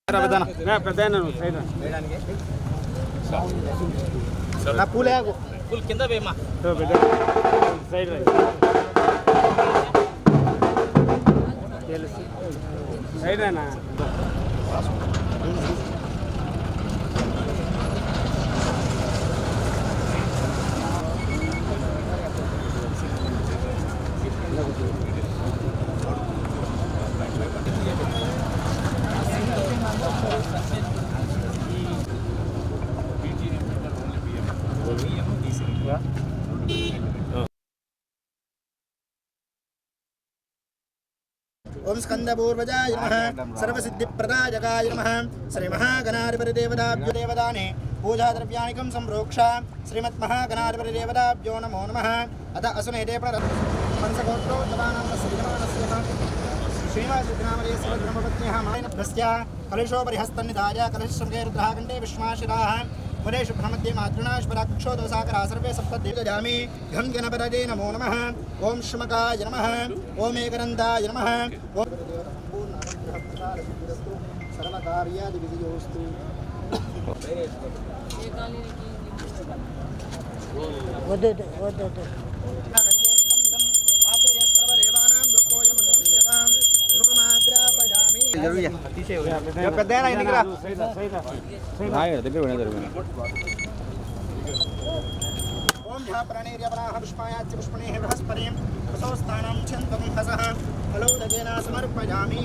Full కింద వేమా side సైడేనా ओम स्कंदपूर्वजाय नमः सर्वसिद्धिप्रदायकाय नमः श्री महागणाधिपतिदेवताभ्यो देवदाने पूजा द्रव्याणिकं संप्रोक्ष श्रीमद्महागणाधिपतिदेवताभ्यो नमो नमः अथ असुनेते पंचगोत्रो जवानां श्रीनिवासनामदेस्य ब्रह्मपत्न्यः मायनभ्यस्य कलशोपरिहस्तन्निधाय कलशशृङ्गेरुद्रागण्डे विश्वाशिराः मुनेषु ब्रह्मद्ये मातृणाश्वराक्षो दोसाकरा सर्वे सप्तदेवजामि घं गणपतये नमो नमः ओम श्मकाय नमः ओम एकदन्ताय नमः सर्वकार्यादिविजयोस्तु प्राणेर्यपराः पुष्पायाच्च पुष्पणेः बृहस्पतिं प्रसोस्तानं छन्दं हसः फलोदकेन समर्पयामि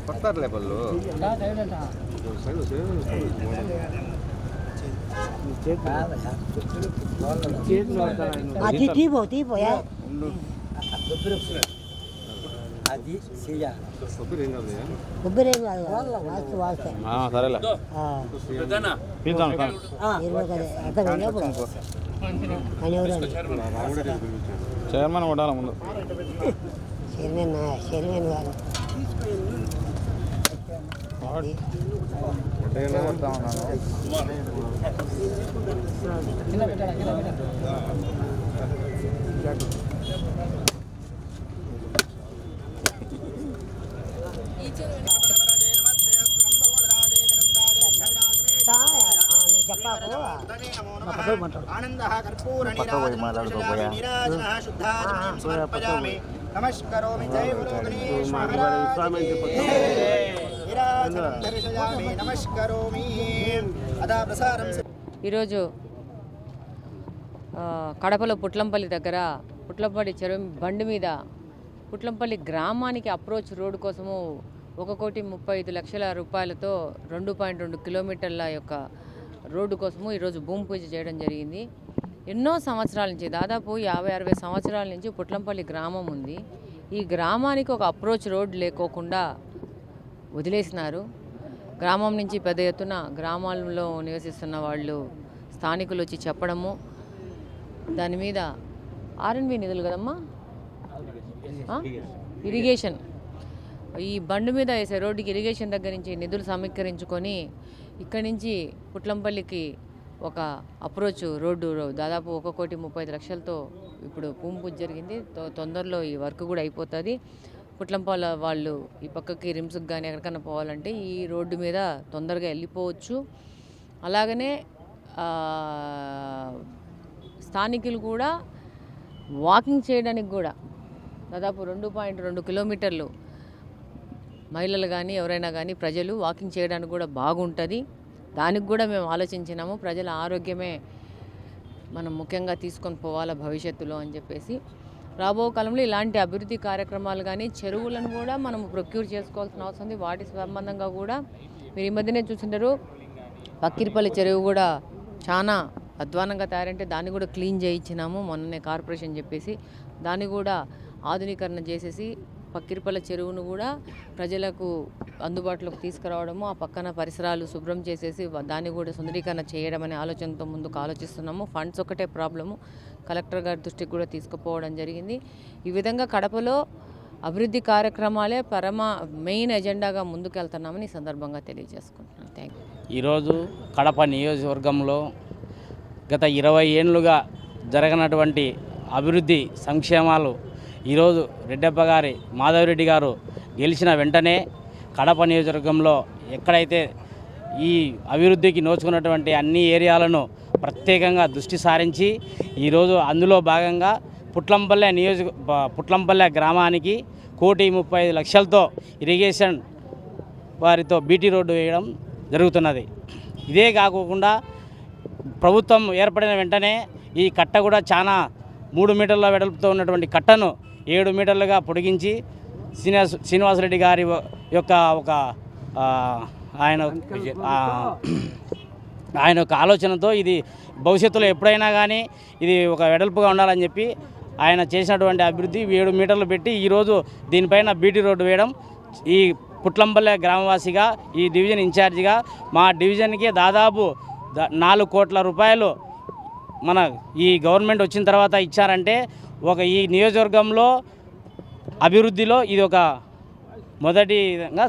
पत्थर लेवल लो అది తీపో యా అది సియా కొబ్బరి ఏం కాదు వాస్తు వాస్తే సరేలే పీద్దాం చైర్మన్ కొట్టాల ముందు చైర్మన్ కాదు కొడతా ఉన్నాను आनंदः कर्पूर नीराजनः शुद्धाचमनीं समर्पयामि नमस्करोमि जय गुरु गणेश महाराज नीराजनं दर्शयामि नमस्करोमि अदा प्रसारं ఈరోజు కడపలో పుట్లంపల్లి దగ్గర పుట్లంపల్లి చెరువు బండి మీద పుట్లంపల్లి గ్రామానికి అప్రోచ్ రోడ్డు కోసము 1,35,00,000 రూపాయలతో 2.2 కిలోమీటర్ల యొక్క రోడ్డు కోసము ఈరోజు భూమి పూజ చేయడం జరిగింది. ఎన్నో సంవత్సరాల నుంచి దాదాపు 50-60 సంవత్సరాల నుంచి పుట్లంపల్లి గ్రామం ఉంది. ఈ గ్రామానికి ఒక అప్రోచ్ రోడ్ లేకోకుండా వదిలేసినారు. గ్రామం నుంచి పెద్ద ఎత్తున గ్రామాల్లో నివసిస్తున్న వాళ్ళు స్థానికులు వచ్చి చెప్పడము, దాని మీద ఆర్ఎన్బి నిధులు కదమ్మా ఇరిగేషన్ ఈ బండి మీద వేసే రోడ్డుకి ఇరిగేషన్ దగ్గర నుంచి నిధులు సమీకరించుకొని ఇక్కడి నుంచి పుట్లంపల్లికి ఒక అప్రోచ్ రోడ్డు దాదాపు 1,30,00,000తో ఇప్పుడు భూమి పూజ జరిగింది. తొందరలో ఈ వర్క్ కూడా అయిపోతుంది. పుట్లంపల్లి వాళ్ళు ఈ పక్కకి రిమ్స్కి కానీ ఎక్కడికైనా పోవాలంటే ఈ రోడ్డు మీద తొందరగా వెళ్ళిపోవచ్చు. అలాగనే స్థానికులు కూడా వాకింగ్ చేయడానికి కూడా దాదాపు 2.2 కిలోమీటర్లు మహిళలు కానీ ఎవరైనా కానీ ప్రజలు వాకింగ్ చేయడానికి కూడా బాగుంటుంది. దానికి కూడా మేము ఆలోచించినాము. ప్రజల ఆరోగ్యమే మనం ముఖ్యంగా తీసుకొని పోవాలా భవిష్యత్తులో అని చెప్పేసి రాబో కాలంలో ఇలాంటి అభివృద్ధి కార్యక్రమాలు కానీ చెరువులను కూడా మనం ప్రొక్యూర్ చేసుకోవాల్సిన అవసరం ఉంది. వాటి సంబంధంగా కూడా మీరు ఈ మధ్యనే చూసింటారు, పక్కిరిపల్లి చెరువు కూడా చాలా అధ్వానంగా తయారంటే దాన్ని కూడా క్లీన్ చేయించినాము మొన్ననే కార్పొరేషన్ చెప్పేసి. దాన్ని కూడా ఆధునీకరణ చేసేసి పక్కిరిపల్లి చెరువును కూడా ప్రజలకు అందుబాటులోకి తీసుకురావడము, ఆ పక్కన పరిసరాలు శుభ్రం చేసేసి దాన్ని కూడా సుందరీకరణ చేయడం అనే ఆలోచనతో ముందుకు ఆలోచిస్తున్నాము. ఫండ్స్ ఒకటే ప్రాబ్లము, కలెక్టర్ గారి దృష్టికి కూడా తీసుకుపోవడం జరిగింది. ఈ విధంగా కడపలో అభివృద్ధి కార్యక్రమాలే మెయిన్ ఎజెండాగా ముందుకెళ్తున్నామని ఈ సందర్భంగా తెలియజేసుకుంటున్నాను. Thank you. ఈరోజు కడప నియోజకవర్గంలో గత 20 ఏళ్ళుగా జరగనటువంటి అభివృద్ధి సంక్షేమాలు ఈరోజు రెడ్డప్ప గారి మాధవరెడ్డి గారు గెలిచిన వెంటనే కడప నియోజకవర్గంలో ఎక్కడైతే ఈ అభివృద్ధికి నోచుకున్నటువంటి అన్ని ఏరియాలను ప్రత్యేకంగా దృష్టి సారించి ఈరోజు అందులో భాగంగా పుట్లంపల్లె గ్రామానికి 1,35,00,000తో ఇరిగేషన్ వారితో బీటీ రోడ్డు వేయడం జరుగుతున్నది. ఇదే కాకుండా ప్రభుత్వం ఏర్పడిన వెంటనే ఈ కట్ట కూడా చాలా 3 మీటర్ల వెడల్పుతో ఉన్నటువంటి కట్టను 7 మీటర్లుగా పొడిగించి శ్రీనివాసరెడ్డి గారి యొక్క ఆయన యొక్క ఆలోచనతో ఇది భవిష్యత్తులో ఎప్పుడైనా కానీ ఇది ఒక వెడల్పుగా ఉండాలని చెప్పి ఆయన చేసినటువంటి అభివృద్ధి 7 మీటర్లు పెట్టి ఈరోజు దీనిపైన బీటీ రోడ్డు వేయడం, ఈ పుట్లంపల్లె గ్రామవాసిగా ఈ డివిజన్ ఇన్ఛార్జిగా మా డివిజన్కి దాదాపు 4 కోట్ల రూపాయలు మన ఈ గవర్నమెంట్ వచ్చిన తర్వాత ఇచ్చారంటే ఈ నియోజకవర్గంలో అభివృద్ధిలో ఇది ఒక మొదటిగా